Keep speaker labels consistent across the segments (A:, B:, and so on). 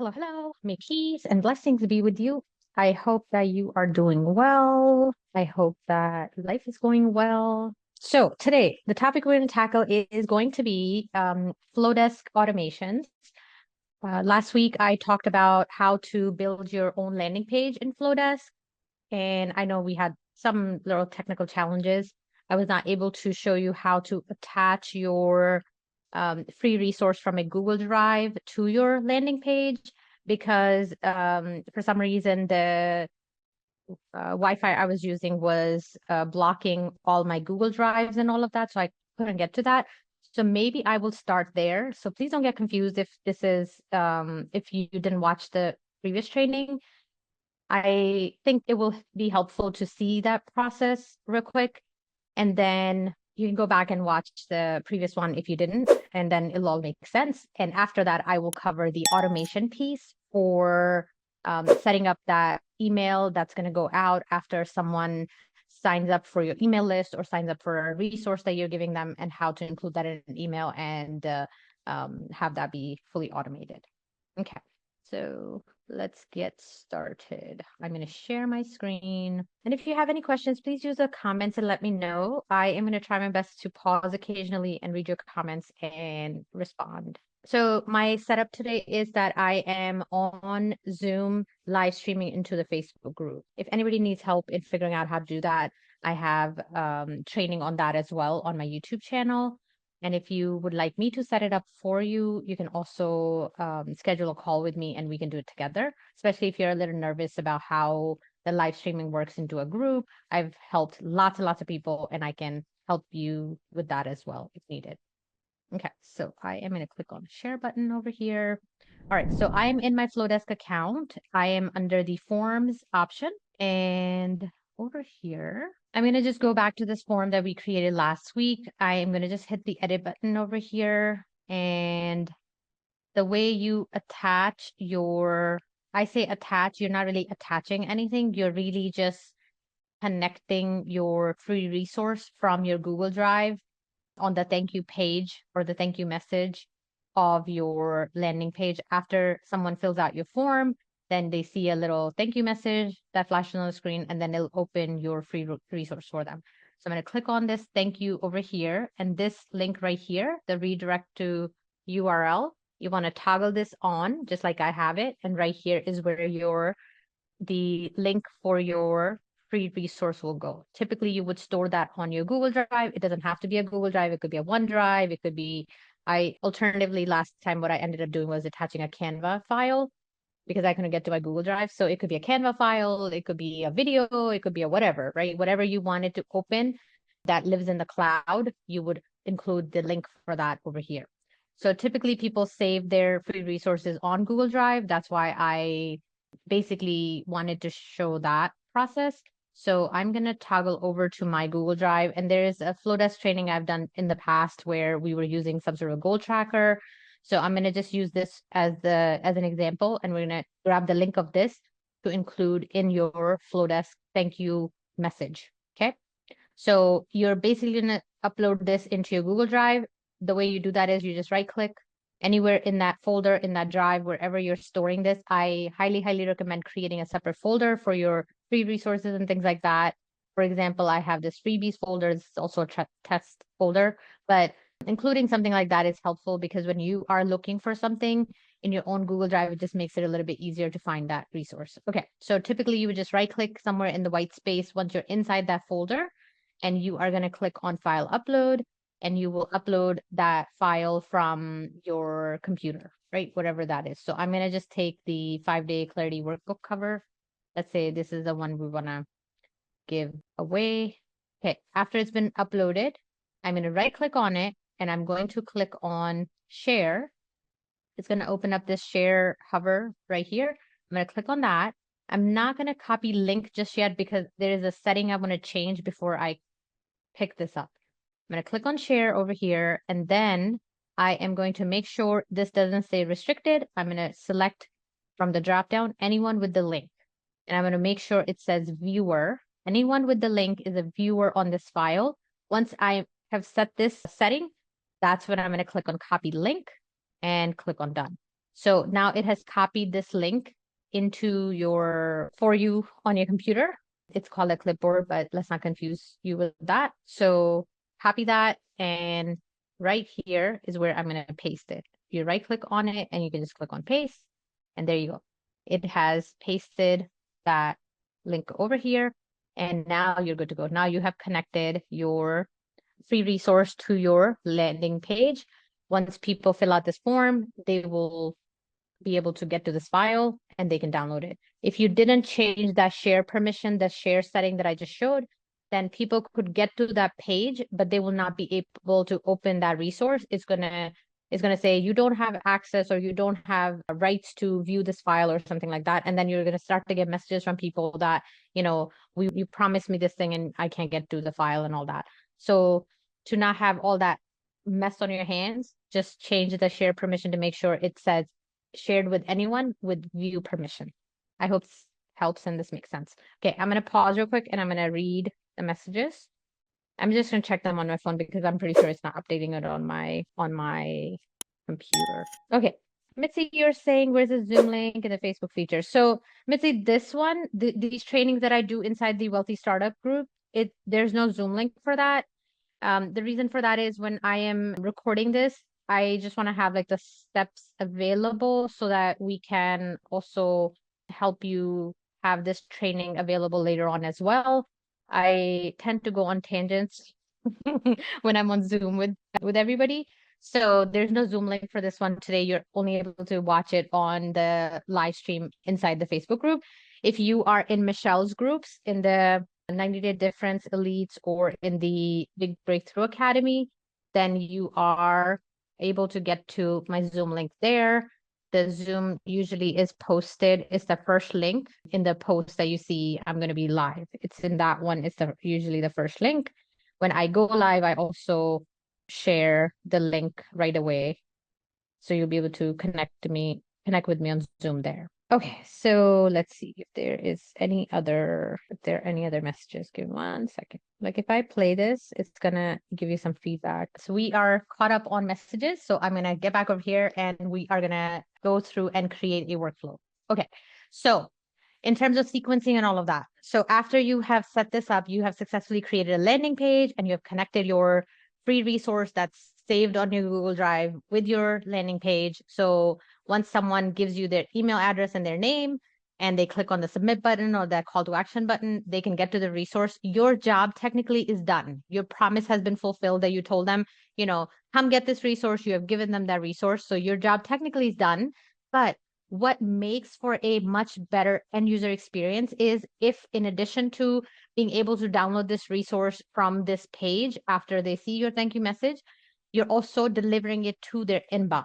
A: Hello, hello. May peace and blessings be with you. I hope that you are doing well. I hope that life is going well. So today, the topic we're going to tackle is going to be Flodesk automations. Last week, I talked about how to build your own landing page in Flodesk, and I know we had some little technical challenges. I was not able to show you how to attach your free resource from a Google Drive to your landing page because for some reason the Wi-Fi I was using was blocking all my Google Drives and all of that, so I couldn't get to that. So maybe I will start there. So please don't get confused if this is if you didn't watch the previous training. I think it will be helpful to see that process real quick, and then you can go back and watch the previous one if you didn't, and then it'll all make sense. And after that, I will cover the automation piece for setting up that email that's going to go out after someone signs up for your email list or signs up for a resource that you're giving them, and how to include that in an email and have that be fully automated. Okay, so let's get started. I'm going to share my screen. And if you have any questions, please use the comments and let me know. I am going to try my best to pause occasionally and read your comments and respond. So my setup today is that I am on Zoom live streaming into the Facebook group. If anybody needs help in figuring out how to do that, I have training on that as well on my YouTube channel. And if you would like me to set it up for you, you can also schedule a call with me and we can do it together, especially if you're a little nervous about how the live streaming works into a group. I've helped lots and lots of people, and I can help you with that as well if needed. Okay, so I am going to click on the share button over here. All right, so I am in my Flodesk account. I am under the forms option, and over here, I'm going to just go back to this form that we created last week. I am going to just hit the edit button over here, and the way you attach your, I say attach, you're not really attaching anything. You're really just connecting your free resource from your Google Drive on the thank you page or the thank you message of your landing page. After someone fills out your form, then they see a little thank you message that flashes on the screen, and then it'll open your free resource for them. So I'm going to click on this thank you over here, and this link right here, the redirect to URL, you want to toggle this on just like I have it. And right here is where the link for your free resource will go. Typically, you would store that on your Google Drive. It doesn't have to be a Google Drive. It could be a OneDrive. It could be, alternatively, last time what I ended up doing was attaching a Canva file because I couldn't get to my Google Drive. So it could be a Canva file. It could be a video. It could be a whatever, right? Whatever you wanted to open that lives in the cloud, you would include the link for that over here. So typically people save their free resources on Google Drive. That's why I basically wanted to show that process. So I'm going to toggle over to my Google Drive, and there is a Flodesk training I've done in the past where we were using some sort of goal tracker. So I'm going to just use this as an example, and we're going to grab the link of this to include in your Flodesk thank you message. Okay. So you're basically going to upload this into your Google Drive. The way you do that is you just right click anywhere in that folder, in that drive, wherever you're storing this. I highly, highly recommend creating a separate folder for your free resources and things like that. For example, I have this freebies folder. It's also a test folder, but including something like that is helpful because when you are looking for something in your own Google Drive, it just makes it a little bit easier to find that resource. Okay, so typically you would just right click somewhere in the white space once you're inside that folder, and you are going to click on file upload, and you will upload that file from your computer, right? Whatever that is. So I'm going to just take the 5-day clarity workbook cover. Let's say this is the one we want to give away. Okay, after it's been uploaded, I'm going to right click on it, and I'm going to click on share. It's going to open up this share hover right here. I'm going to click on that. I'm not going to copy link just yet because there is a setting I want to change before I pick this up. I'm going to click on share over here, and then I am going to make sure this doesn't say restricted. I'm going to select from the drop down anyone with the link, and I'm going to make sure it says viewer. Anyone with the link is a viewer on this file. Once I have set this setting, that's when I'm going to click on copy link and click on done. So now it has copied this link into for you on your computer. It's called a clipboard, but let's not confuse you with that. So copy that, and right here is where I'm going to paste it. You right click on it and you can just click on paste, and there you go. It has pasted that link over here, and now you're good to go. Now you have connected your free resource to your landing page. Once people fill out this form, they will be able to get to this file and they can download it. If you didn't change that share permission, the share setting that I just showed, then people could get to that page, but they will not be able to open that resource. It's gonna say you don't have access or you don't have rights to view this file or something like that. And then you're gonna start to get messages from people that, you promised me this thing and I can't get to the file and all that. So to not have all that mess on your hands, just change the share permission to make sure it says shared with anyone with view permission. I hope this helps and this makes sense. Okay, I'm going to pause real quick and I'm going to read the messages. I'm just going to check them on my phone because I'm pretty sure it's not updating it on my computer. Okay. Mitzi, you're saying where's the Zoom link and the Facebook feature? So Mitzi, this one, these trainings that I do inside the Wealthy Startup group, there's no Zoom link for that. The reason for that is when I am recording this, I just want to have like the steps available so that we can also help you have this training available later on as well. I tend to go on tangents when I'm on Zoom with everybody. So there's no Zoom link for this one today. You're only able to watch it on the live stream inside the Facebook group. If you are in Michelle's groups in the 90-Day Difference Elites or in the Big Breakthrough Academy, then you are able to get to my Zoom link there. The Zoom usually is posted. It's the first link in the post that you see. I'm going to be live. It's in that one. It's usually the first link. When I go live, I also share the link right away. So you'll be able to connect with me on Zoom there. Okay, so let's see if there are any other messages. Give me 1 second. Like if I play this, it's gonna give you some feedback. So we are caught up on messages. So I'm gonna get back over here and we are gonna go through and create a workflow. Okay, so in terms of sequencing and all of that. So after you have set this up, you have successfully created a landing page and you have connected your free resource that's saved on your Google Drive with your landing page. So once someone gives you their email address and their name, and they click on the submit button or that call to action button, they can get to the resource. Your job technically is done. Your promise has been fulfilled that you told them, come get this resource. You have given them that resource. So your job technically is done. But what makes for a much better end user experience is if, in addition to being able to download this resource from this page after they see your thank you message, you're also delivering it to their inbox,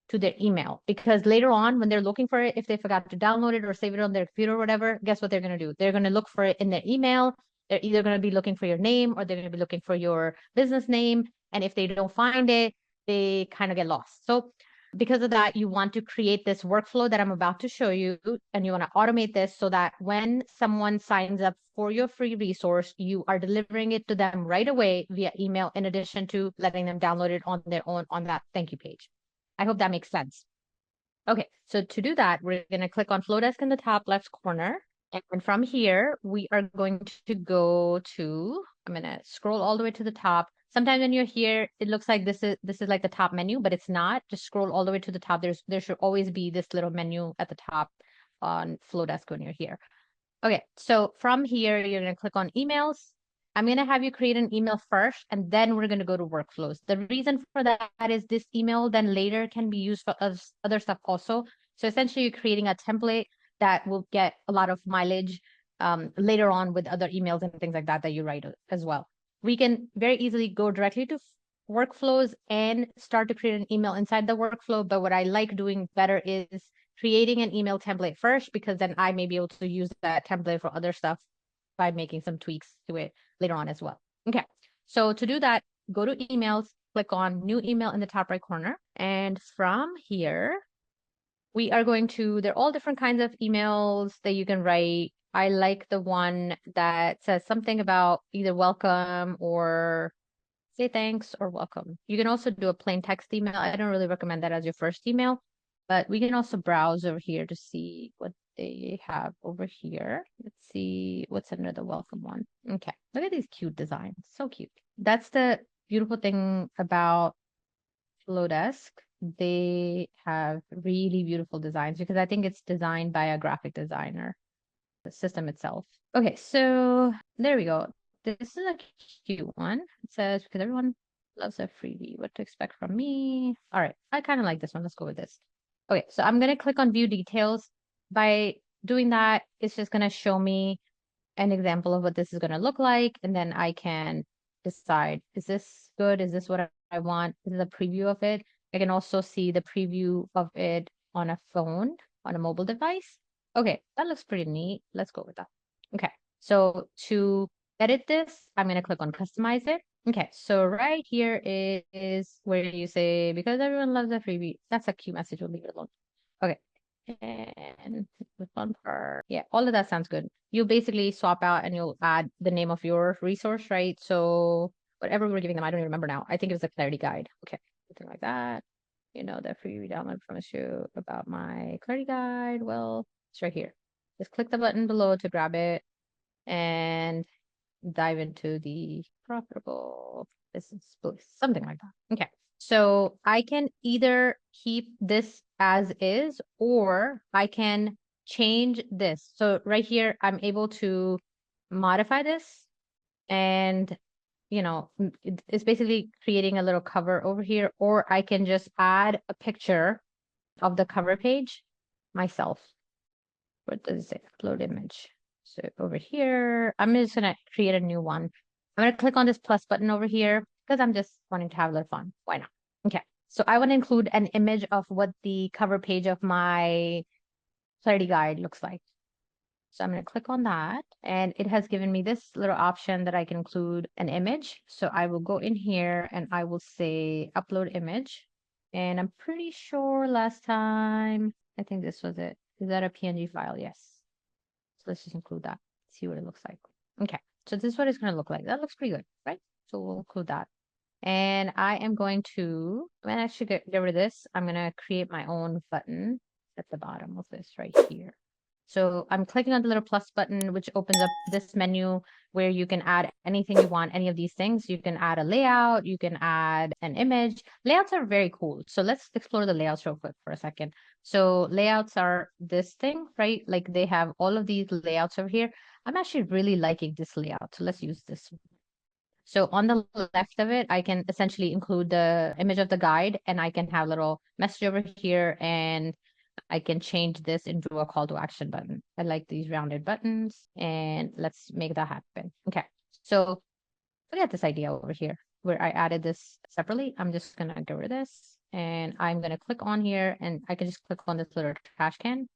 A: to their email. Because later on, when they're looking for it, if they forgot to download it or save it on their computer or whatever, guess what they're going to do? They're going to look for it in their email. They're either going to be looking for your name or they're going to be looking for your business name. And if they don't find it, they kind of get lost. So because of that, you want to create this workflow that I'm about to show you, and you want to automate this so that when someone signs up for your free resource, you are delivering it to them right away via email, in addition to letting them download it on their own on that thank you page. I hope that makes sense. Okay, so to do that, we're going to click on Flodesk in the top left corner. And from here, we are going to go to, I'm going to scroll all the way to the top. Sometimes when you're here, it looks like this is like the top menu, but it's not. Just scroll all the way to the top. There should always be this little menu at the top on Flodesk when you're here. Okay, so from here, you're going to click on emails. I'm going to have you create an email first, and then we're going to go to workflows. The reason for that is this email then later can be used for other stuff also. So essentially, you're creating a template that will get a lot of mileage later on with other emails and things like that you write as well. We can very easily go directly to workflows and start to create an email inside the workflow. But what I like doing better is creating an email template first, because then I may be able to use that template for other stuff by making some tweaks to it later on as well. Okay, so to do that, go to emails, click on new email in the top right corner. And from here, we are going to, they're all different kinds of emails that you can write. I like the one that says something about either welcome or say thanks or welcome. You can also do a plain text email. I don't really recommend that as your first email. but we can also browse over here to see what they have over here. Let's see what's under the welcome one. Okay, look at these cute designs. So cute. That's the beautiful thing about Flodesk. They have really beautiful designs because I think it's designed by a graphic designer, the system itself. Okay, so there we go. This is a cute one. It says, because everyone loves a freebie, what to expect from me. All right, I kind of like this one. Let's go with this. Okay, so I'm going to click on view details. By doing that, it's just going to show me an example of what this is going to look like. And then I can decide, is this good? Is this what I want? This is a preview of it. I can also see the preview of it on a phone, on a mobile device. Okay, that looks pretty neat. Let's go with that. Okay, so to edit this, I'm going to click on customize it. Okay, so right here is where you say, because everyone loves a freebie. That's a cute message. We'll leave it alone. Okay, and the fun part, yeah, all of that sounds good. You basically swap out and you'll add the name of your resource, right? So whatever we're giving them, I don't even remember now. I think it was a clarity guide. Okay, something like that. You know, the free download promise you about my clarity guide. Well, it's right here. Just click the button below to grab it and dive into the profitable business boost, something like that. Okay. So I can either keep this as is, or I can change this. So right here, I'm able to modify this, and you know, it's basically creating a little cover over here, or I can just add a picture of the cover page myself. What does it say? Upload image. So over here, I'm just gonna create a new one. I'm gonna click on this plus button over here because I'm just wanting to have a little fun. Why not? Okay. So I want to include an image of what the cover page of my clarity guide looks like. So I'm going to click on that, and it has given me this little option that I can include an image. So I will go in here and I will say upload image. And I'm pretty sure last time, I think this was it. Is that a PNG file? Yes. So let's just include that. See what it looks like. Okay. So this is what it's going to look like. That looks pretty good, right? So we'll include that. And I am going to, I'm going to actually get rid of this. I'm going to create my own button at the bottom of this right here. So I'm clicking on the little plus button, which opens up this menu where you can add anything you want, any of these things. You can add a layout, you can add an image. Layouts are very cool. So let's explore the layouts real quick for a second. So layouts are this thing, right? Like they have all of these layouts over here. I'm actually really liking this layout. So let's use this one. So on the left of it, I can essentially include the image of the guide, and I can have a little message over here, and I can change this into a call to action button. I like these rounded buttons, and let's make that happen. Okay, so look at this idea over here where I added this separately. I'm just gonna get rid of this, and I'm gonna click on here, and I can just click on this little trash can,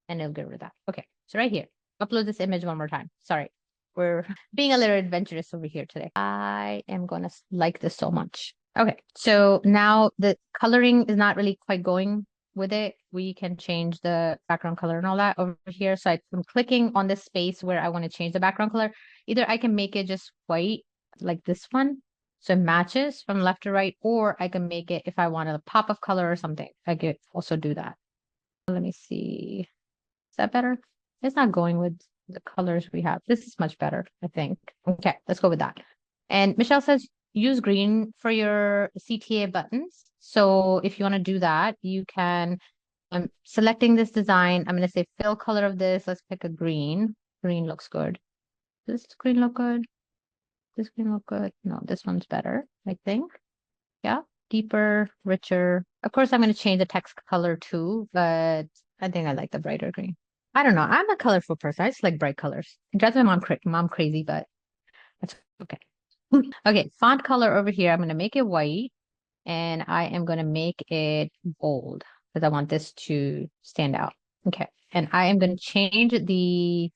A: and it'll get rid of that. Okay, so right here, upload this image one more time. Sorry, we're being a little adventurous over here today. I am gonna like this so much. Okay, so now the coloring is not really quite going with it. We can change the background color and all that over here. So I'm clicking on this space where I want to change the background color. Either I can make it just white like this one, so it matches from left to right, or I can make it if I want a pop of color or something. I could also do that. Let me see. Is that better? It's not going with the colors we have. This is much better, I think. Okay, let's go with that. And Michelle says use green for your CTA buttons. So if you want to do that, you can, I'm selecting this design. I'm going to say fill color of this. Let's pick a green. Green looks good. Does this green look good? This green look good? No, this one's better, I think. Yeah, deeper, richer. Of course, I'm going to change the text color too, but I think I like the brighter green. I don't know. I'm a colorful person. I just like bright colors. It drives my mom crazy, but that's okay. Okay, font color over here. I'm going to make it white, and I am going to make it bold because I want this to stand out. Okay, and I am going to change the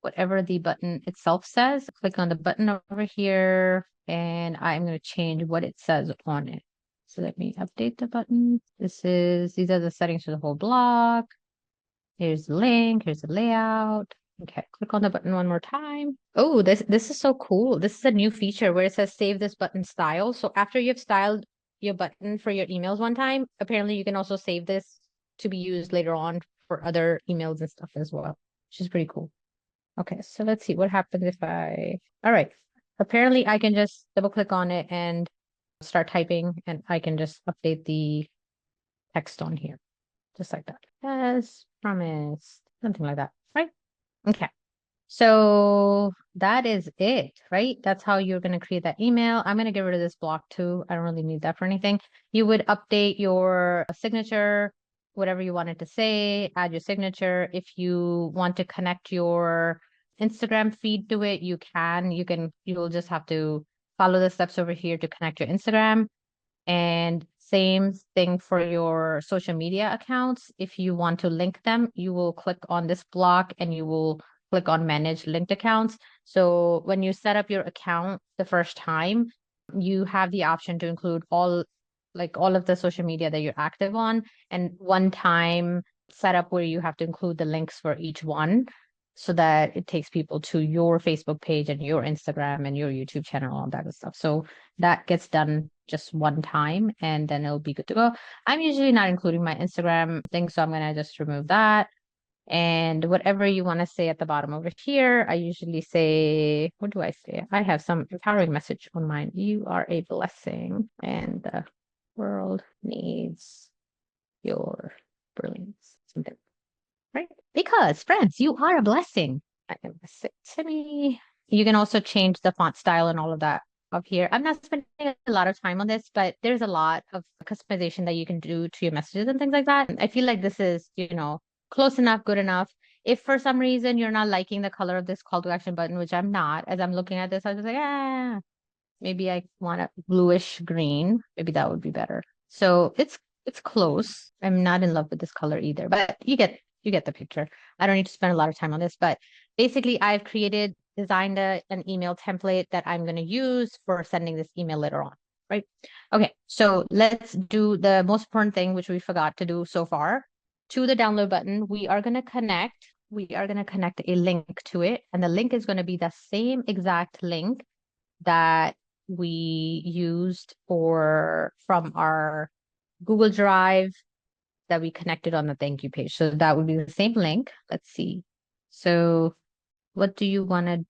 A: whatever the button itself says. Click on the button over here, and I'm going to change what it says on it. So let me update the button. These are the settings for the whole block. Here's the link, here's the layout. Okay, click on the button one more time. Oh, this is so cool. This is a new feature where it says save this button style. So after you've styled your button for your emails one time, apparently you can also save this to be used later on for other emails and stuff as well, which is pretty cool. Okay, so let's see what happens if all right. Apparently I can just double click on it and start typing, and I can just update the text on here, just like that. As promised, something like that, right? Okay. So that is it, right? That's how you're going to create that email. I'm going to get rid of this block too. I don't really need that for anything. You would update your signature, whatever you wanted to say, add your signature. If you want to connect your Instagram feed to it, you can. You'll just have to follow the steps over here to connect your Instagram. And same thing for your social media accounts. If you want to link them, you will click on this block and you will click on manage linked accounts. So when you set up your account the first time, you have the option to include all of the social media that you're active on, and one time setup where you have to include the links for each one so that it takes people to your Facebook page and your Instagram and your YouTube channel, all that good stuff. So that gets done just one time and then it'll be good to go. I'm usually not including my Instagram thing, so I'm going to just remove that. And whatever you want to say at the bottom over here, I usually say, what do I say? I have some empowering message on mine. You are a blessing and the world needs your brilliance. Something, right? Because friends, you are a blessing. I am a say to me. You can also change the font style and all of that up here. I'm not spending a lot of time on this, but there's a lot of customization that you can do to your messages and things like that. I feel like this is, close enough, good enough. If for some reason you're not liking the color of this call to action button, which I'm not, as I'm looking at this, I was just like, maybe I want a bluish green. Maybe that would be better. So it's close. I'm not in love with this color either, but you get the picture. I don't need to spend a lot of time on this, but basically I've designed an email template that I'm going to use for sending this email later on, right? Okay, so let's do the most important thing, which we forgot to do so far. To the download button, we are going to connect a link to it, and the link is going to be the same exact link that we used from our Google Drive that we connected on the thank you page. So that would be the same link. Let's see. So what do you want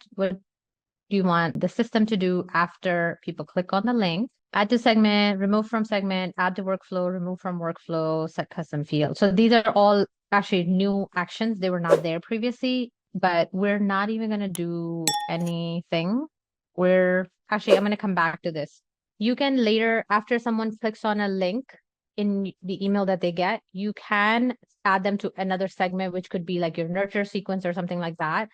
A: the system to do after people click on the link? Add to segment, remove from segment, add to workflow, remove from workflow, set custom field. So these are all actually new actions. They were not there previously, but we're not even going to do anything. I'm going to come back to this. You can later, after someone clicks on a link in the email that they get, you can add them to another segment, which could be like your nurture sequence or something like that.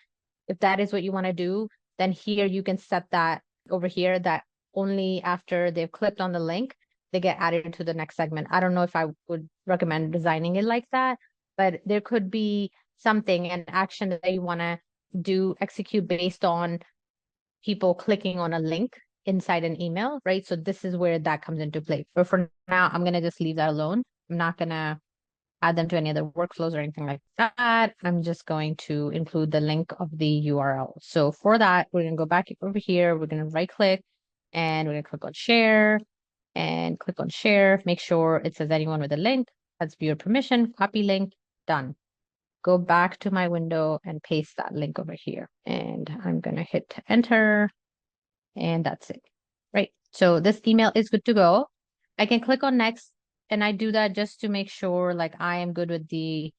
A: If that is what you want to do, then here you can set that over here that only after they've clicked on the link, they get added to the next segment. I don't know if I would recommend designing it like that, but there could be an action that you want to execute based on people clicking on a link inside an email, right? So this is where that comes into play. But for now, I'm going to just leave that alone. I'm not going to add them to any other workflows or anything like that. I'm just going to include the link of the URL. So for that, we're going to go back over here. We're going to right click and we're going to click on share and click on share. Make sure it says anyone with a link. That's viewer permission, copy link, done. Go back to my window and paste that link over here. And I'm going to hit enter and that's it, right? So this email is good to go. I can click on next, and I do that just to make sure like I am good with the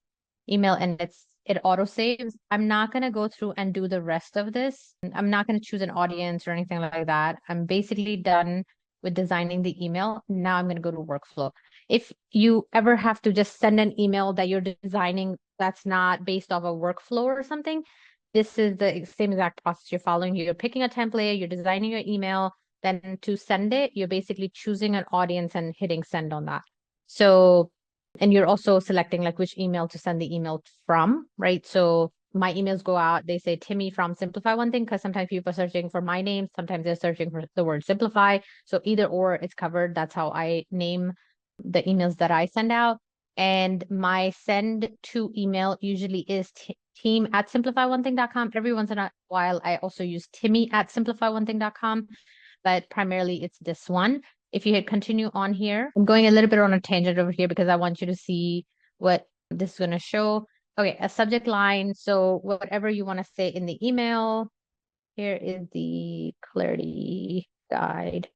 A: email and it auto saves. I'm not going to go through and do the rest of this. I'm not going to choose an audience or anything like that. I'm basically done with designing the email. Now I'm going to go to workflow. If you ever have to just send an email that you're designing that's not based off a workflow or something, this is the same exact process you're following. You're picking a template, you're designing your email, then to send it, you're basically choosing an audience and hitting send on that. So, and you're also selecting like which email to send the email from, right? So my emails go out, they say Timmy from Simplify One Thing, because sometimes people are searching for my name, sometimes they're searching for the word simplify. So either or it's covered. That's how I name the emails that I send out. And my send to email usually is team@simplifyonething.com. Every once in a while, I also use Timmy@simplifyonething.com, but primarily it's this one. If you hit continue on here, I'm going a little bit on a tangent over here because I want you to see what This is going to show, okay, a subject line. So whatever you want to say in the email, here is the clarity guide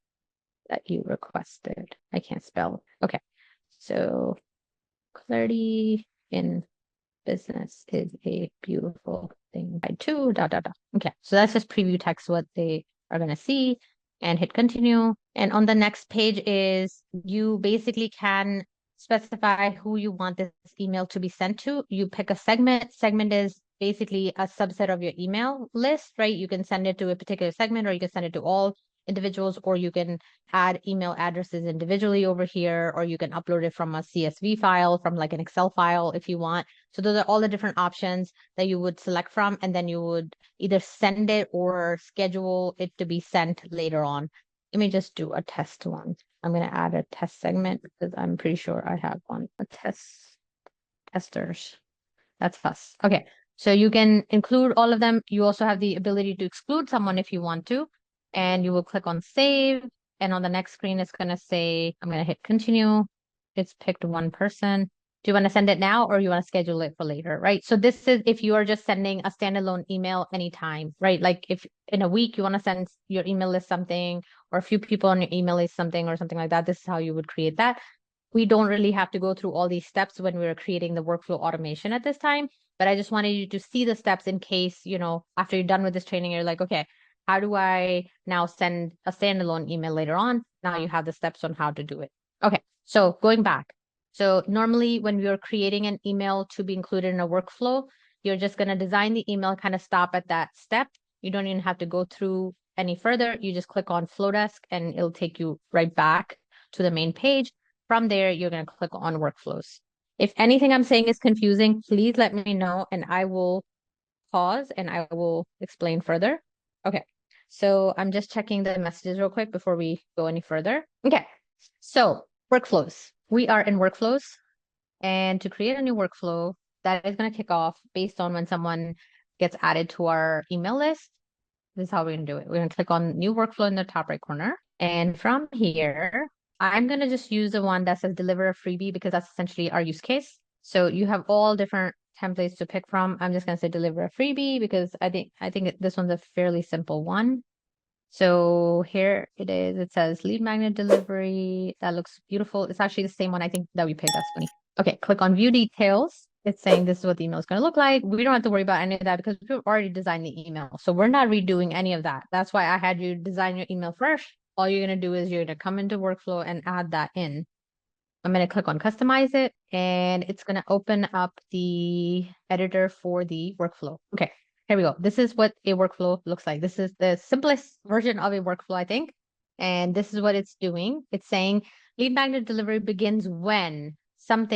A: that you requested. I can't spell. Okay. So clarity in business is a beautiful thing. By two, dot, dot, dot. Okay. So that's just preview text, what they are going to see, and hit continue. And on the next page is you basically can specify who you want this email to be sent to. You pick a segment. Segment is basically a subset of your email list, right? You can send it to a particular segment, or you can send it to all individuals, or you can add email addresses individually over here, or you can upload it from a CSV file, from like an Excel file if you want. So those are all the different options that you would select from, and then you would either send it or schedule it to be sent later on. Let me just do a test one. I'm going to add a test segment because I'm pretty sure I have one. A testers. That's us. Okay. So you can include all of them. You also have the ability to exclude someone if you want to, and you will click on save. And on the next screen, it's going to say, I'm going to hit continue. It's picked one person. Do you want to send it now, or you want to schedule it for later, right? So this is if you are just sending a standalone email anytime, right? Like if in a week you want to send your email list something, or a few people on your email list something, or something like that, this is how you would create that. We don't really have to go through all these steps when we're creating the workflow automation at this time, but I just wanted you to see the steps in case, after you're done with this training, you're like, okay, how do I now send a standalone email later on? Now you have the steps on how to do it. Okay, so going back. So normally when we are creating an email to be included in a workflow, you're just going to design the email, kind of stop at that step. You don't even have to go through any further. You just click on Flodesk and it'll take you right back to the main page. From there, you're going to click on workflows. If anything I'm saying is confusing, please let me know and I will pause and I will explain further. Okay, so I'm just checking the messages real quick before we go any further. Okay, so workflows. We are in workflows, and to create a new workflow, that is going to kick off based on when someone gets added to our email list. This is how we're going to do it. We're going to click on new workflow in the top right corner. And from here, I'm going to just use the one that says deliver a freebie because that's essentially our use case. So you have all different templates to pick from. I'm just going to say deliver a freebie because I think this one's a fairly simple one. So here it is. It says lead magnet delivery. That looks beautiful. It's actually the same one I think that we picked. That's funny. Okay, click on view details. It's saying this is what the email is going to look like. We don't have to worry about any of that because we've already designed the email. So we're not redoing any of that. That's why I had you design your email first. All you're going to do is you're going to come into workflow and add that in. I'm going to click on customize it and it's going to open up the editor for the workflow. Okay, here we go. This is what a workflow looks like. This is the simplest version of a workflow, I think. And this is what it's doing. It's saying lead magnet delivery begins when some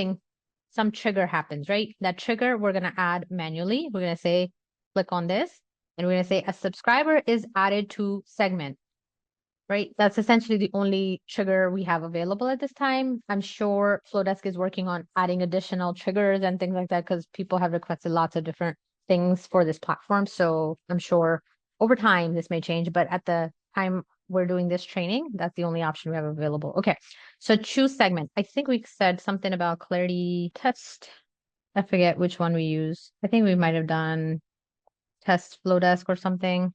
A: trigger happens, right? That trigger we're going to add manually. We're going to say, click on this and we're going to say a subscriber is added to segment. Right? That's essentially the only trigger we have available at this time. I'm sure Flodesk is working on adding additional triggers and things like that because people have requested lots of different things for this platform. So I'm sure over time this may change, but at the time we're doing this training, that's the only option we have available. Okay, so choose segment. I think we said something about clarity test. I forget which one we use. I think we might have done test Flodesk or something.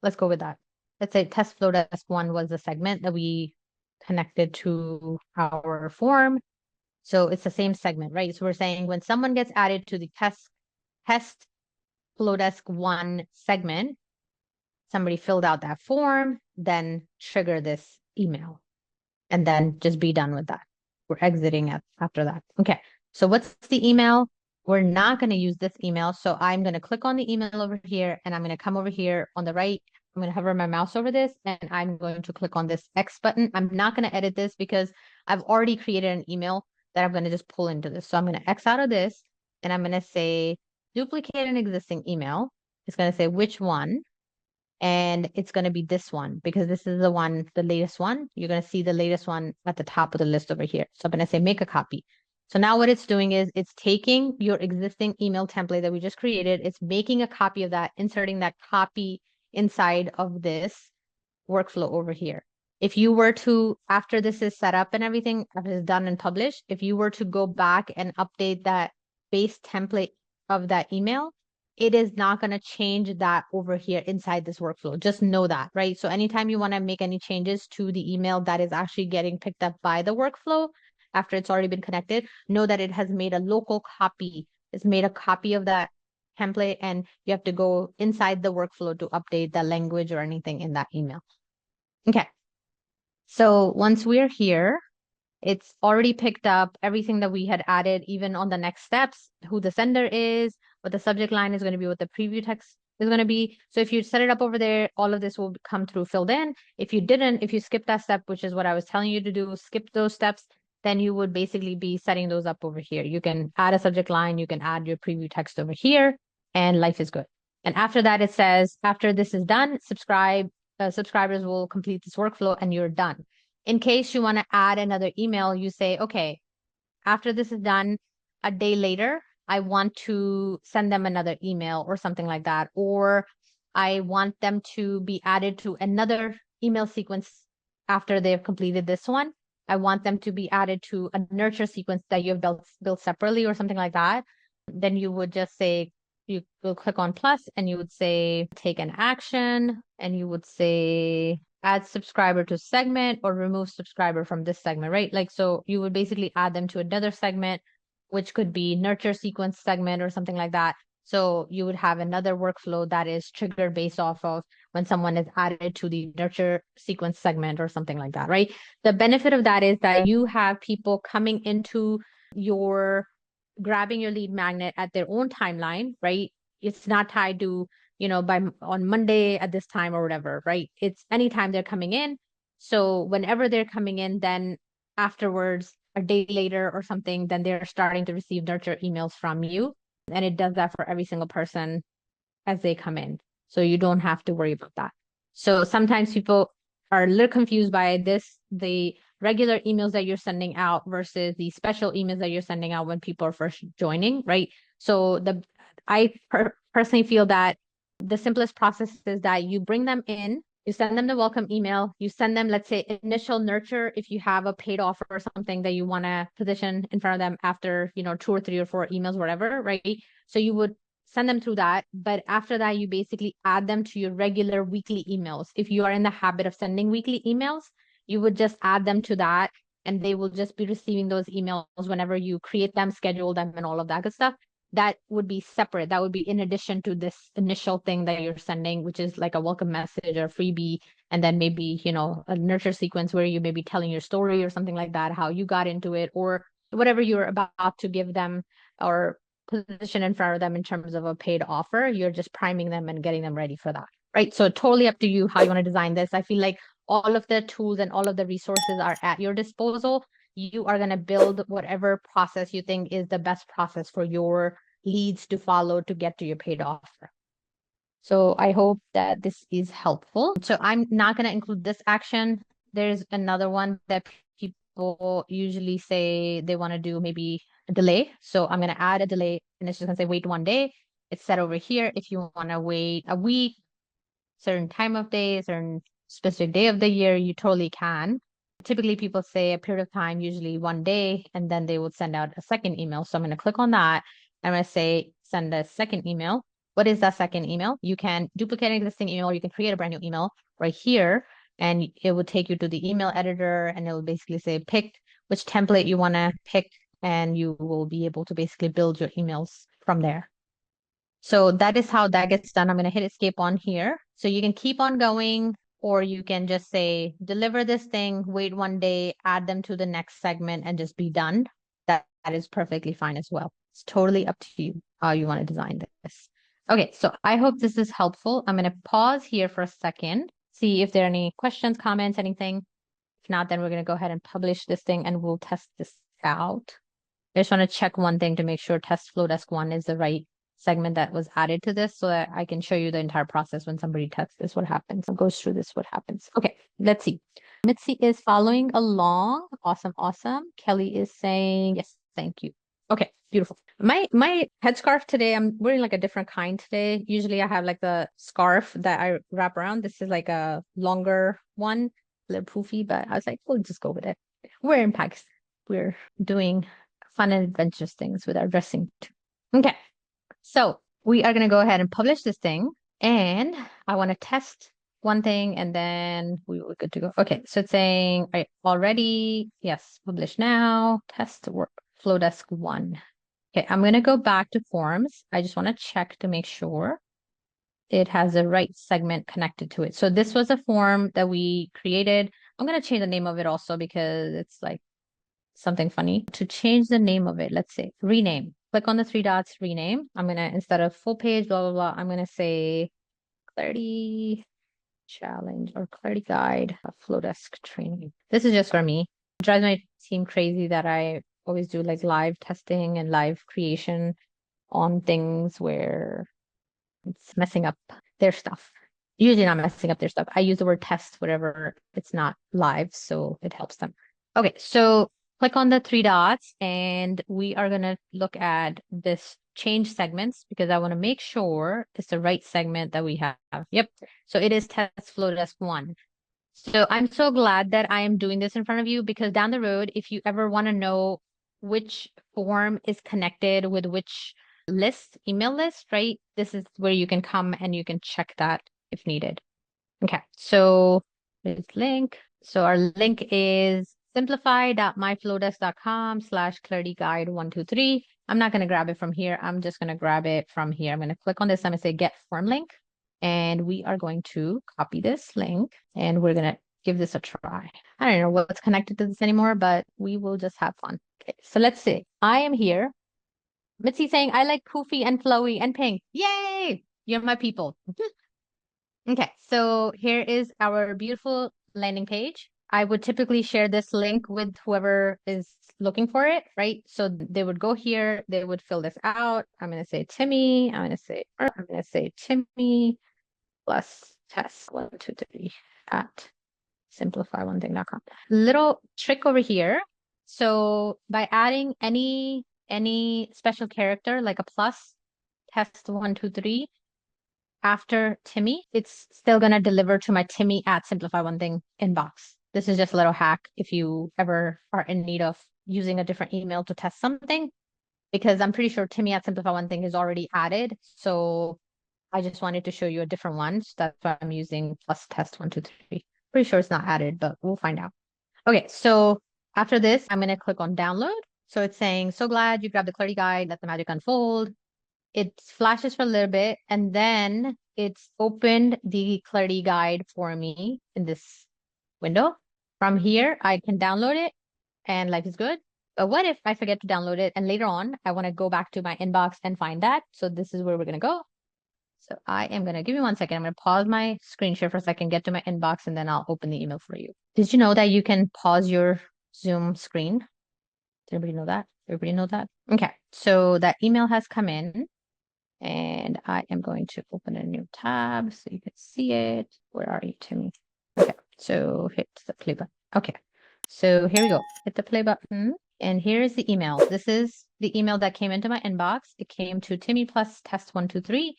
A: Let's go with that. Let's say test Flodesk 1 was the segment that we connected to our form. So it's the same segment, right? So we're saying when someone gets added to the test Flodesk 1 segment, somebody filled out that form, then trigger this email and then just be done with that. We're exiting after that. Okay, so what's the email? We're not going to use this email. So I'm going to click on the email over here and I'm going to come over here on the right. I'm going to hover my mouse over this and I'm going to click on this X button. I'm not going to edit this because I've already created an email that I'm going to just pull into this. So I'm going to X out of this and I'm going to say duplicate an existing email. It's going to say which one. And it's going to be this one because this is the one, the latest one. You're going to see the latest one at the top of the list over here. So I'm going to say make a copy. So now what it's doing is it's taking your existing email template that we just created. It's making a copy of that, inserting that copy inside of this workflow over here. If you were to, after this is set up and everything, after it's done and published, if you were to go back and update that base template of that email, it is not going to change that over here inside this workflow. Just know that, right? So anytime you want to make any changes to the email that is actually getting picked up by the workflow after it's already been connected, know that it has made a local copy. It's made a copy of that template, and you have to go inside the workflow to update the language or anything in that email. Okay. So once we're here, it's already picked up everything that we had added, even on the next steps, who the sender is, what the subject line is going to be, what the preview text is going to be. So if you set it up over there, all of this will come through filled in. If you didn't, if you skip that step, which is what I was telling you to do, skip those steps, then you would basically be setting those up over here. You can add a subject line, you can add your preview text over here, and life is good. And after that, it says, after this is done, subscribers will complete this workflow and you're done. In case you want to add another email, you say, okay, after this is done, a day later, I want to send them another email or something like that. Or I want them to be added to another email sequence after they've completed this one. I want them to be added to a nurture sequence that you have built separately or something like that. Then you would just say, you will click on plus and you would say take an action, and you would say add subscriber to segment or remove subscriber from this segment, right? Like, so you would basically add them to another segment, which could be nurture sequence segment or something like that. So you would have another workflow that is triggered based off of when someone is added to the nurture sequence segment or something like that, right? The benefit of that is that you have people coming into your grabbing your lead magnet at their own timeline, right? It's not tied to, by on Monday at this time or whatever, right? It's anytime they're coming in. So whenever they're coming in, then afterwards, a day later or something, then they're starting to receive nurture emails from you. And it does that for every single person as they come in. So you don't have to worry about that. So sometimes people are a little confused by this, the regular emails that you're sending out versus the special emails that you're sending out when people are first joining, right? So I personally feel that the simplest process is that you bring them in, you send them the welcome email, you send them, let's say, initial nurture if you have a paid offer or something that you want to position in front of them after, 2 or 3 or 4 emails, whatever, right? So you would send them through that. But after that, you basically add them to your regular weekly emails. If you are in the habit of sending weekly emails, you would just add them to that, and they will just be receiving those emails whenever you create them, schedule them, and all of that good stuff. That would be separate. That would be in addition to this initial thing that you're sending, which is like a welcome message or freebie. And then maybe, a nurture sequence where you may be telling your story or something like that, how you got into it, or whatever you're about to give them or position in front of them in terms of a paid offer. You're just priming them and getting them ready for that, right? So totally up to you how you want to design this. I feel like all of the tools and all of the resources are at your disposal. You are going to build whatever process you think is the best process for your leads to follow to get to your paid offer. So I hope that this is helpful. So I'm not going to include this action. There's another one that people usually say they want to do, maybe a delay. So I'm going to add a delay, and it's just going to say wait 1 day. It's set over here. If you want to wait a week, certain time of day, certain specific day of the year, you totally can. Typically, people say a period of time, usually 1 day, and then they would send out a second email. So I'm going to click on that. I'm going to say send a second email. What is that second email? You can duplicate an existing email, or you can create a brand new email right here, and it will take you to the email editor, and it will basically say pick which template you want to pick, and you will be able to basically build your emails from there. So that is how that gets done. I'm going to hit escape on here. So you can keep on going, or you can just say, deliver this thing, wait 1 day, add them to the next segment, and just be done. That is perfectly fine as well. It's totally up to you how you want to design this. Okay, so I hope this is helpful. I'm going to pause here for a second, see if there are any questions, comments, anything. If not, then we're going to go ahead and publish this thing and we'll test this out. I just want to check one thing to make sure test Flodesk 1 is the right segment that was added to this, so that I can show you the entire process when somebody tests this, what happens, goes through this, what happens. Okay, let's see. Mitzi is following along. Awesome, awesome. Kelly is saying, yes, thank you. Okay, beautiful. My headscarf today, I'm wearing like a different kind today. Usually I have like the scarf that I wrap around. This is like a longer one. a little poofy, but I was like, we'll just go with it. We're in Pakistan. We're doing fun and adventurous things with our dressing too. Okay. So we are going to go ahead and publish this thing. And I want to test one thing and then we were good to go. Okay. So it's saying, right, already, yes, publish now, test work, Flodesk 1. Okay. I'm going to go back to forms. I just want to check to make sure it has the right segment connected to it. So this was a form that we created. I'm going to change the name of it also because it's like something funny. To change the name of it, let's say rename. Click on the three dots, rename. I'm going to, instead of full page, blah, blah, blah, I'm going to say Clarity Challenge or Clarity Guide of Flodesk training. This is just for me. It drives my team crazy that I always do like live testing and live creation on things where it's messing up their stuff. Usually not messing up their stuff. I use the word test whenever it's not live, so it helps them. Okay, so click on the three dots and we are going to look at this change segments because I want to make sure it's the right segment that we have. Yep. So it is test Flodesk 1. So I'm so glad that I am doing this in front of you because down the road, if you ever want to know which form is connected with which list, email list, right? This is where you can come and you can check that if needed. Okay, so this link. So our link is simplify.myflodesk.com/clarityguide123. I'm not going to grab it from here. I'm just going to grab it from here. I'm going to click on this. I'm going to say get form link. And we are going to copy this link and we're going to give this a try. I don't know what's connected to this anymore, but we will just have fun. Okay, so let's see. I am here. Mitzi saying, I like poofy and flowy and pink. Yay! You're my people. Okay, so here is our beautiful landing page. I would typically share this link with whoever is looking for it, right? So they would go here, they would fill this out. I'm going to say Timmy. I'm going to say Timmy plus test 123 at simplify1thing.com. Little trick over here. So by adding any special character like a plus test 123 after Timmy, it's still going to deliver to my Timmy at Simplify One Thing inbox. This is just a little hack if you ever are in need of using a different email to test something, because I'm pretty sure Timmy at Simplify One Thing is already added. So I just wanted to show you a different one. So that's why I'm using plus test 123. Pretty sure it's not added, but we'll find out. Okay, so after this, I'm going to click on download. So it's saying, so glad you grabbed the Clarity Guide, let the magic unfold. It flashes for a little bit and then it's opened the Clarity Guide for me in this window. From here, I can download it and life is good. But what if I forget to download it and later on I want to go back to my inbox and find that? So this is where we're going to go. So I am going to give me 1 second. I'm going to pause my screen share for a second, get to my inbox, and then I'll open the email for you. Did you know that you can pause your Zoom screen? Did everybody know that? Everybody know that? Okay. So that email has come in and I am going to open a new tab so you can see it. Where are you, Timmy? Okay. So hit the play button. Okay. So here we go. Hit the play button. And here's the email. This is the email that came into my inbox. It came to Timmy plus test 123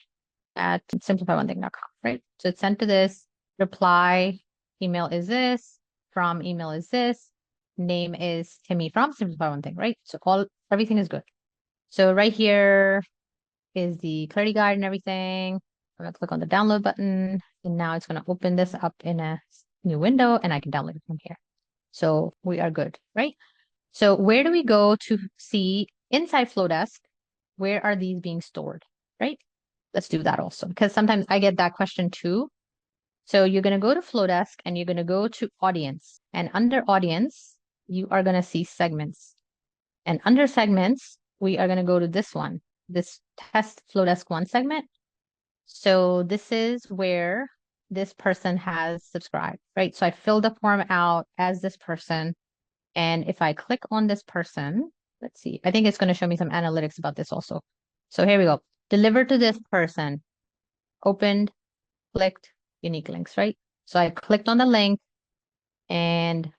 A: at simplify1thing.com, right? So it's sent to this, reply, email is this, from email is this, name is Timmy from Simplify One Thing, right? So everything is good. So right here is the Clarity Guide and everything. I'm gonna click on the download button and now it's gonna open this up in a new window and I can download it from here. So we are good, right? So where do we go to see inside Flodesk, where are these being stored, right? Let's do that also, because sometimes I get that question too. So you're going to go to Flodesk and you're going to go to audience, and under audience, you are going to see segments, and under segments, we are going to go to this one, this test Flodesk 1 segment. So this is where this person has subscribed, right? So I filled the form out as this person. And if I click on this person, let's see, I think it's going to show me some analytics about this also. So here we go. Delivered to this person, opened, clicked, unique links, right? So I clicked on the link and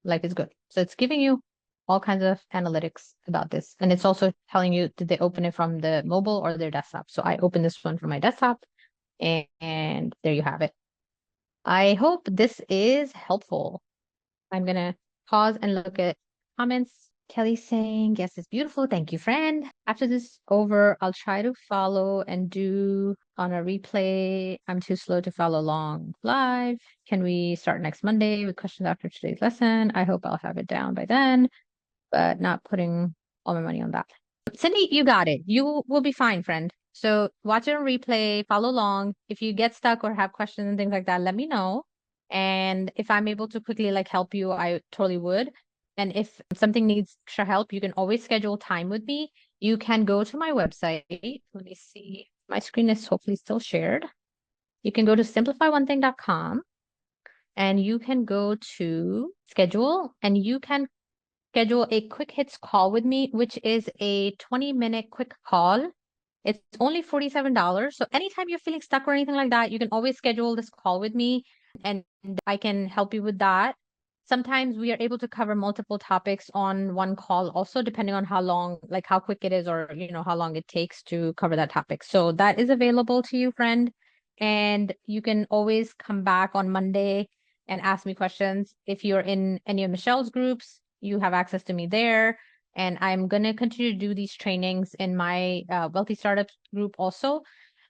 A: life is good. So it's giving you all kinds of analytics about this. And it's also telling you, did they open it from the mobile or their desktop? So I opened this one from my desktop and there you have it. I hope this is helpful. I'm gonna pause and look at comments. Kelly's saying, yes, it's beautiful. Thank you, friend. After this is over, I'll try to follow and do on a replay. I'm too slow to follow along live. Can we start next Monday with questions after today's lesson? I hope I'll have it down by then, but not putting all my money on that. Cindy, you got it. You will be fine, friend. So watch it on replay, follow along. If you get stuck or have questions and things like that, let me know. And if I'm able to quickly like help you, I totally would. And if something needs extra help, you can always schedule time with me. You can go to my website. Let me see. My screen is hopefully still shared. You can go to simplifyonething.com and you can go to schedule and you can schedule a quick hits call with me, which is a 20-minute quick call. It's only $47. So anytime you're feeling stuck or anything like that, you can always schedule this call with me and I can help you with that. Sometimes we are able to cover multiple topics on one call also, depending on how long, like how quick it is or, how long it takes to cover that topic. So that is available to you, friend. And you can always come back on Monday and ask me questions. If you're in any of Michelle's groups, you have access to me there. And I'm going to continue to do these trainings in my Wealthy Startups group also.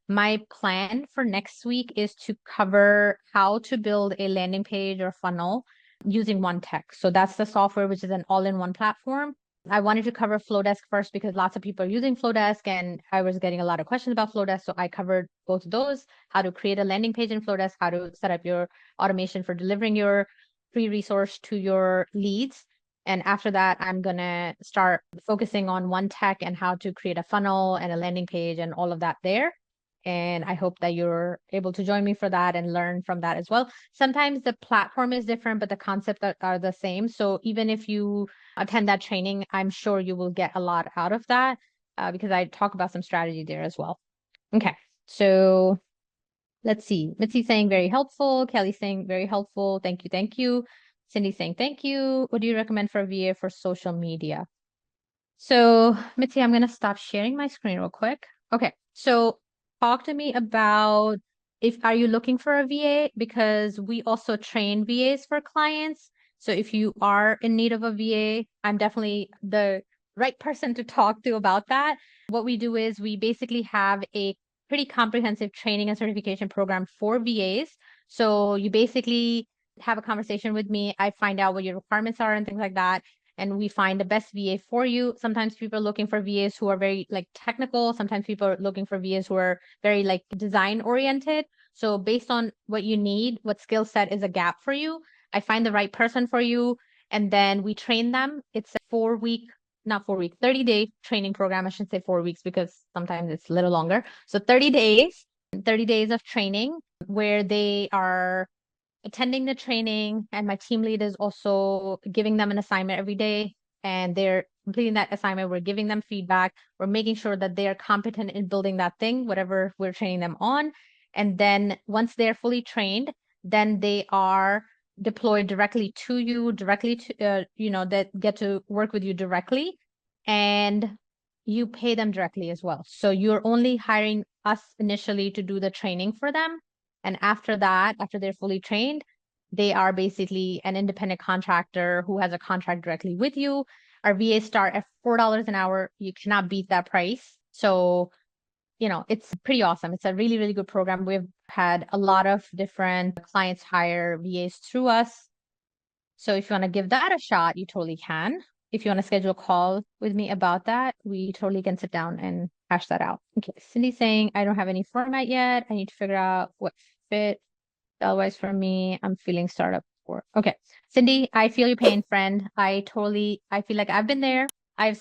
A: My plan for next week is to cover how to build a landing page or funnel using one tech. So that's the software, which is an all-in-one platform. I wanted to cover Flodesk first because lots of people are using Flodesk and I was getting a lot of questions about Flodesk. So I covered both of those, how to create a landing page in Flodesk, how to set up your automation for delivering your free resource to your leads. And after that, I'm going to start focusing on one tech and how to create a funnel and a landing page and all of that there. And I hope that you're able to join me for that and learn from that as well. Sometimes the platform is different, but the concepts are the same. So even if you attend that training, I'm sure you will get a lot out of that because I talk about some strategy there as well. Okay, so let's see. Mitzi saying very helpful. Kelly saying very helpful. Thank you. Thank you. Cindy saying thank you. What do you recommend for VA for social media? So Mitzi, I'm going to stop sharing my screen real quick. Okay, so talk to me about are you looking for a VA? Because we also train VAs for clients. So if you are in need of a VA, I'm definitely the right person to talk to about that. What we do is we basically have a pretty comprehensive training and certification program for VAs. So you basically have a conversation with me. I find out what your requirements are and things like that and we find the best VA for you. Sometimes people are looking for VAs who are very like technical. Sometimes people are looking for VAs who are very like design oriented. So based on what you need, what skill set is a gap for you, I find the right person for you. And then we train them. It's a not 4 week, 30-day training program. I should say 4 weeks because sometimes it's a little longer. So 30 days, 30 days of training where they are attending the training and my team lead is also giving them an assignment every day and they're completing that assignment. We're giving them feedback. We're making sure that they are competent in building that thing, whatever we're training them on. And then once they're fully trained, then they are deployed directly to you, directly to, that get to work with you directly. And you pay them directly as well. So you're only hiring us initially to do the training for them. And after that, after they're fully trained, they are basically an independent contractor who has a contract directly with you. Our VAs start at $4 an hour. You cannot beat that price. So, it's pretty awesome. It's a really, really good program. We've had a lot of different clients hire VAs through us. So if you want to give that a shot, you totally can. If you want to schedule a call with me about that, we totally can sit down and hash that out. Okay, Cindy's saying, I don't have any format yet. I need to figure out what fit otherwise for me. I'm feeling startup for. Okay, Cindy, I feel your pain, friend. I feel like I've been there. I've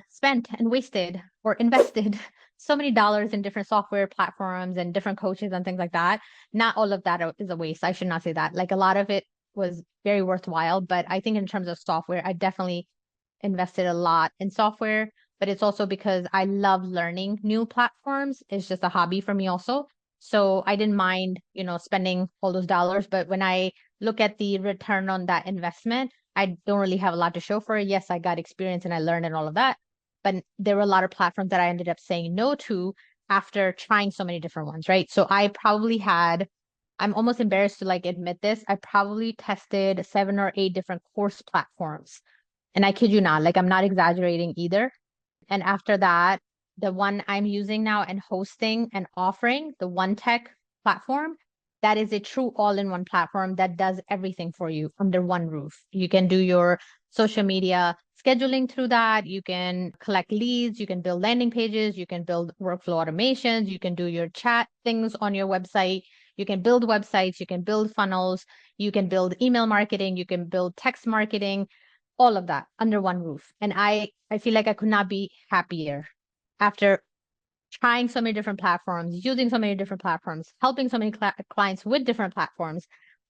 A: spent and wasted or invested so many dollars in different software platforms and different coaches and things like that. Not all of that is a waste. I should not say that. Like a lot of it was very worthwhile, but I think in terms of software, I definitely invested a lot in software, but it's also because I love learning new platforms. It's just a hobby for me also. So I didn't mind, spending all those dollars, but when I look at the return on that investment, I don't really have a lot to show for it. Yes, I got experience and I learned and all of that, but there were a lot of platforms that I ended up saying no to after trying so many different ones, right? So I probably had I'm almost embarrassed to like admit this. I probably tested 7 or 8 different course platforms. And I kid you not, like I'm not exaggerating either. And after that, the one I'm using now and hosting and offering, the One Tech platform, that is a true all-in-one platform that does everything for you under one roof. You can do your social media scheduling through that. You can collect leads. You can build landing pages. You can build workflow automations. You can do your chat things on your website. You can build websites. You can build funnels. You can build email marketing. You can build text marketing, all of that under one roof. And I feel like I could not be happier after trying so many different platforms, using so many different platforms, helping so many clients with different platforms.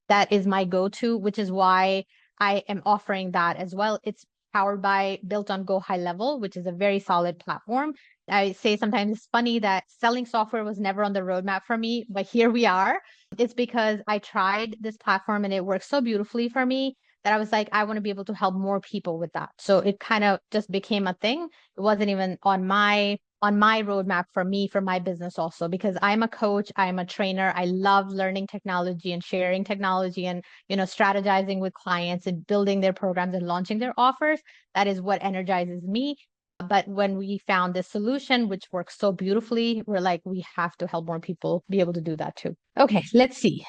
A: That is my go-to, which is why I am offering that as well. It's powered by built on Go High Level, which is a very solid platform. I say sometimes it's funny that selling software was never on the roadmap for me, but here we are. It's because I tried this platform and it works so beautifully for me that I was like, I want to be able to help more people with that. So it kind of just became a thing. It wasn't even on my roadmap for me, for my business also, because I'm a coach, I'm a trainer. I love learning technology and sharing technology and, strategizing with clients and building their programs and launching their offers. That is what energizes me. But when we found this solution, which works so beautifully, we're like, we have to help more people be able to do that too. Okay, let's see.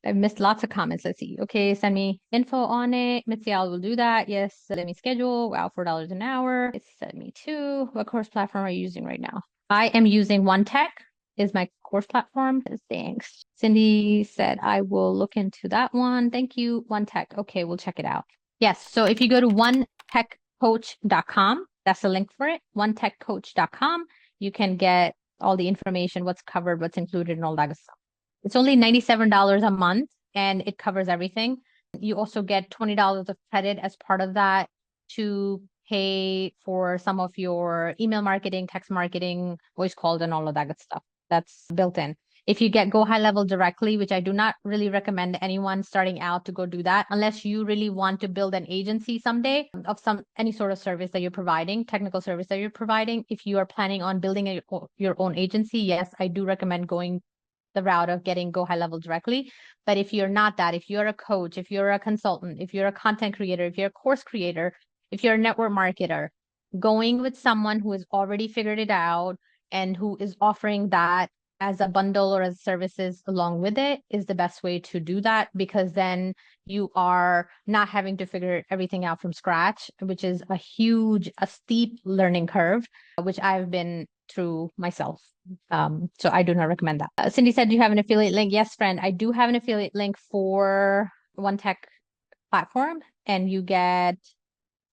A: I've missed lots of comments. Let's see. Okay, send me info on it. Mitzi, I will do that. Yes, let me schedule. Wow, $4 an hour. It's send me to. What course platform are you using right now? I am using One Tech is my course platform. Thanks. Cindy said, I will look into that one. Thank you. One Tech. Okay, we'll check it out. Yes, so if you go to onetechcoach.com, that's the link for it. Onetechcoach.com, you can get all the information, what's covered, what's included, and all that stuff. It's only $97 a month and it covers everything. You also get $20 of credit as part of that to pay for some of your email marketing, text marketing, voice calls, and all of that good stuff. That's built in. If you get Go High Level directly, which I do not really recommend anyone starting out to go do that, unless you really want to build an agency someday of any sort of service that you're providing, technical service that you're providing. If you are planning on building your own agency, yes, I do recommend going the route of getting Go High Level directly. But if you're not that, if you're a coach, if you're a consultant, if you're a content creator, if you're a course creator, if you're a network marketer, going with someone who has already figured it out and who is offering that as a bundle or as services along with it is the best way to do that, because then you are not having to figure everything out from scratch, which is a steep learning curve, which I've been through myself. So I do not recommend that. Cindy said, do you have an affiliate link? Yes, friend, I do have an affiliate link for One Tech platform, and you get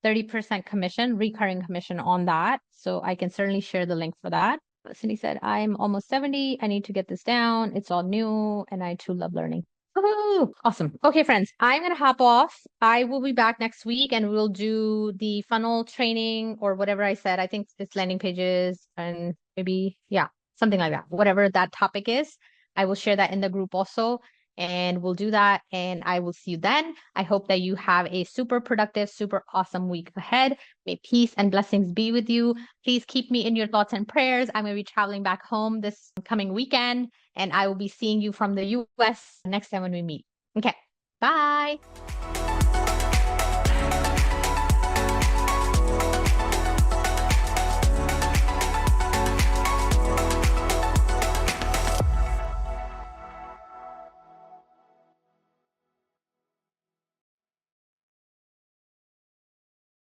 A: 30% commission, recurring commission on that. So I can certainly share the link for that. Cindy said, I'm almost 70. I need to get this down. It's all new and I too love learning. Woohoo! Awesome. Okay, friends, I'm going to hop off. I will be back next week and we'll do the funnel training or whatever I said. I think it's landing pages and maybe, yeah, something like that. Whatever that topic is, I will share that in the group also. And we'll do that. And I will see you then. I hope that you have a super productive, super awesome week ahead. May peace and blessings be with you. Please keep me in your thoughts and prayers. I'm going to be traveling back home this coming weekend, and I will be seeing you from the US next time when we meet. Okay, bye.